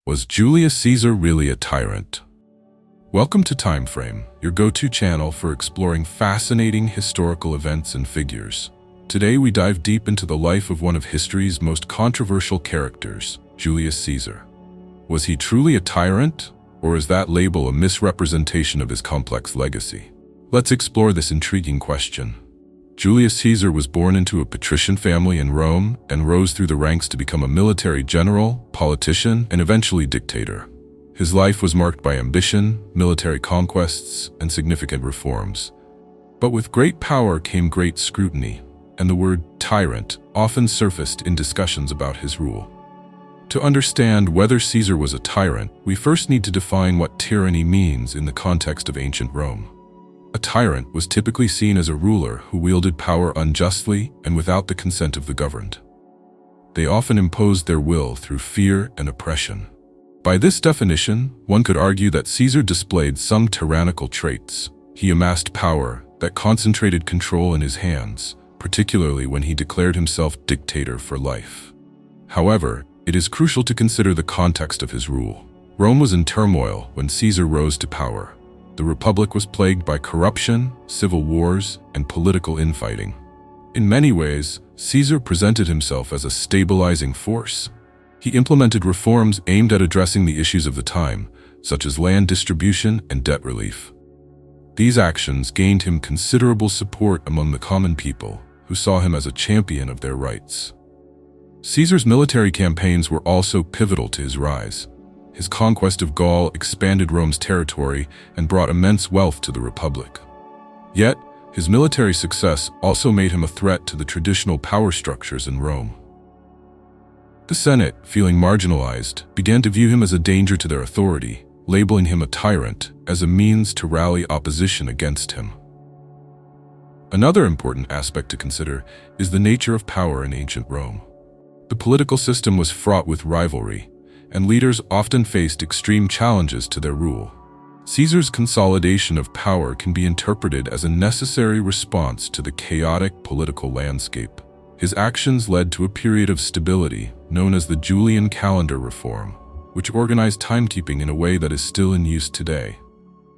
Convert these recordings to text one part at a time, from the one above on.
Was Julius Caesar really a tyrant? Welcome to TimeFrame, your go-to channel for exploring fascinating historical events and figures. Today we dive deep into the life of one of history's most controversial characters, Julius Caesar. Was he truly a tyrant, or is that label a misrepresentation of his complex legacy? Let's explore this intriguing question. Julius Caesar was born into a patrician family in Rome and rose through the ranks to become a military general, politician, and eventually dictator. His life was marked by ambition, military conquests, and significant reforms. But with great power came great scrutiny, and the word tyrant often surfaced in discussions about his rule. To understand whether Caesar was a tyrant, we first need to define what tyranny means in the context of ancient Rome. A tyrant was typically seen as a ruler who wielded power unjustly and without the consent of the governed. They often imposed their will through fear and oppression. By this definition, one could argue that Caesar displayed some tyrannical traits. He amassed power that concentrated control in his hands, particularly when he declared himself dictator for life. However, it is crucial to consider the context of his rule. Rome was in turmoil when Caesar rose to power. The Republic was plagued by corruption, civil wars, and political infighting. In many ways, Caesar presented himself as a stabilizing force. He implemented reforms aimed at addressing the issues of the time, such as land distribution and debt relief. These actions gained him considerable support among the common people, who saw him as a champion of their rights. Caesar's military campaigns were also pivotal to his rise. His conquest of Gaul expanded Rome's territory and brought immense wealth to the Republic. Yet, his military success also made him a threat to the traditional power structures in Rome. The Senate, feeling marginalized, began to view him as a danger to their authority, labeling him a tyrant as a means to rally opposition against him. Another important aspect to consider is the nature of power in ancient Rome. The political system was fraught with rivalry, and leaders often faced extreme challenges to their rule. Caesar's consolidation of power can be interpreted as a necessary response to the chaotic political landscape. His actions led to a period of stability known as the Julian calendar reform, which organized timekeeping in a way that is still in use today.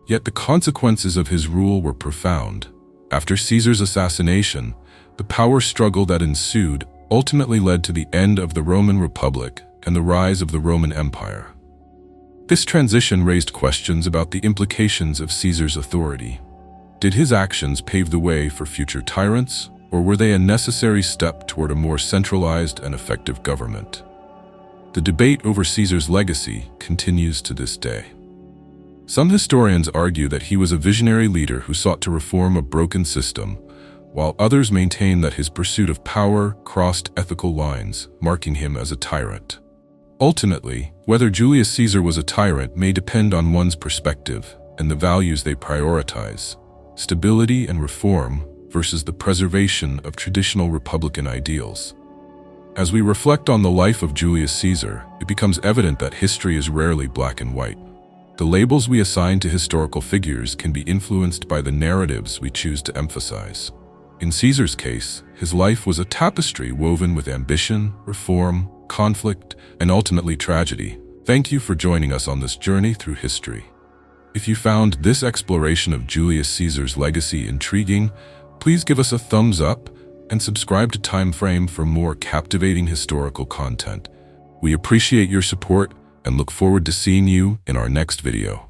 Yet the consequences of his rule were profound. After Caesar's assassination, the power struggle that ensued ultimately led to the end of the Roman Republic and the rise of the Roman Empire. This transition raised questions about the implications of Caesar's authority. Did his actions pave the way for future tyrants, or were they a necessary step toward a more centralized and effective government? The debate over Caesar's legacy continues to this day. Some historians argue that he was a visionary leader who sought to reform a broken system, while others maintain that his pursuit of power crossed ethical lines, marking him as a tyrant. Ultimately, whether Julius Caesar was a tyrant may depend on one's perspective and the values they prioritize: stability and reform versus the preservation of traditional republican ideals. As we reflect on the life of Julius Caesar, it becomes evident that history is rarely black and white. The labels we assign to historical figures can be influenced by the narratives we choose to emphasize. In Caesar's case, his life was a tapestry woven with ambition, reform, conflict, and ultimately tragedy. Thank you for joining us on this journey through history. If you found this exploration of Julius Caesar's legacy intriguing, please give us a thumbs up and subscribe to TimeFrame for more captivating historical content. We appreciate your support and look forward to seeing you in our next video.